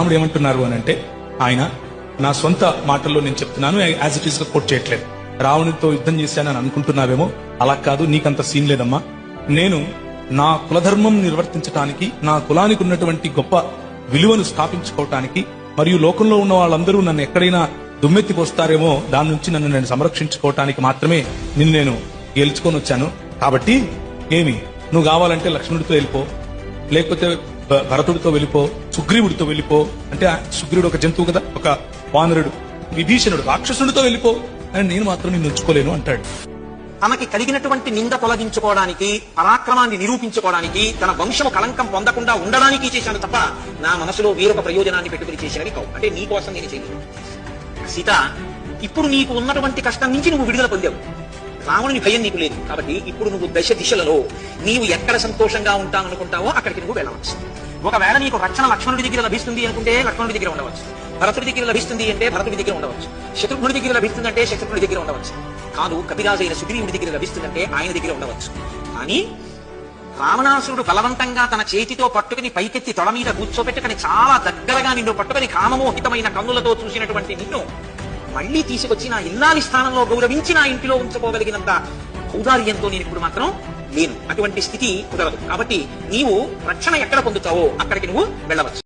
రాముడు ఏమంటున్నారు అని అంటే, ఆయన నా సొంత మాటల్లో నేను చెప్తున్నాను, యాజ్ ఇట్ ఈస్ గా కోట్ చేయట్లేదు. రావణుడితో యుద్ధం చేశానని అనుకుంటున్నావేమో, అలా కాదు, నీకంత సీన్ లేదమ్మా. నేను నా కులధర్మం నిర్వర్తించడానికి, నా కులానికి ఉన్నటువంటి గొప్ప విలువను స్థాపించుకోవటానికి, మరియు లోకంలో ఉన్న వాళ్ళందరూ నన్ను ఎక్కడైనా దుమ్మెత్తిపోస్తారేమో దాని నుంచి నన్ను నేను సంరక్షించుకోవటానికి మాత్రమే నిన్ను నేను గెలుచుకొని వచ్చాను. కాబట్టి ఏమి, నువ్వు కావాలంటే లక్ష్మణుడితో వెళ్ళిపో, లేకపోతే భరతుడితో వెళ్ళిపో, సుగ్రీవుడితో వెళ్ళిపో. అంటే సుగ్రీవుడు ఒక జంతువు కదా, ఒక వానరుడు, విభీషణుడు రాక్షసుడితో వెళ్ళిపో, అని నేను మాత్రం నిన్ను ఉంచుకోలేను అంటాడు. తనకి కలిగినటువంటి నింద తొలగించుకోవడానికి, పరాక్రమాన్ని నిరూపించుకోవడానికి, తన వంశము కళంకం పొందకుండా ఉండడానికి చేశాను తప్ప నా మనసులో వేరొక ప్రయోజనాన్ని పెట్టుకుని చేసినవి కావు. అంటే నీ కోసం నేను చేయలేదు. సీత, ఇప్పుడు నీకు ఉన్నటువంటి కష్టం నుంచి నువ్వు విడుదల పొందావు. రావణుని భయం నీకు లేదు. కాబట్టి ఇప్పుడు నువ్వు దశ దిశలలో నీవు ఎక్కడ సంతోషంగా ఉంటాననుకుంటావో అక్కడికి నువ్వు వెళ్ళవచ్చు. ఒకవేళ నీకు రక్షణ లక్ష్మణుడి దగ్గర లభిస్తుంది అనుకుంటే లక్ష్మణుడి దగ్గర ఉండవచ్చు, భరతుడి దగ్గర లభిస్తుంది అంటే భరతుడి దగ్గర ఉండవచ్చు, శత్రుఘ్నుడి దగ్గర లభిస్తుందంటే శత్రుఘ్నుడి దగ్గర ఉండవచ్చు, కాదు కపిరాజు అయిన సుగ్రీవుడి దగ్గర లభిస్తుందంటే ఆయన దగ్గర ఉండవచ్చు. కానీ రావణాసురుడు బలవంతంగా తన చేతితో పట్టుకుని పైకెత్తి తొడ మీద కూర్చోబెట్టుకుని చాలా దగ్గరగా నిన్ను పట్టుకుని కామమోహితమైన కన్నులతో చూసినటువంటి నిన్ను మళ్లీ తీసుకొచ్చి నా ఇల్లాలి స్థానంలో గౌరవించి నా ఇంటిలో ఉంచుకోగలిగినంత ఔదార్యంతో నేను ఇప్పుడు మాత్రం లేను. అటువంటి స్థితి కుదరదు. కాబట్టి నీవు రక్షణ ఎక్కడ పొందుతావో అక్కడికి నువ్వు వెళ్ళవచ్చు.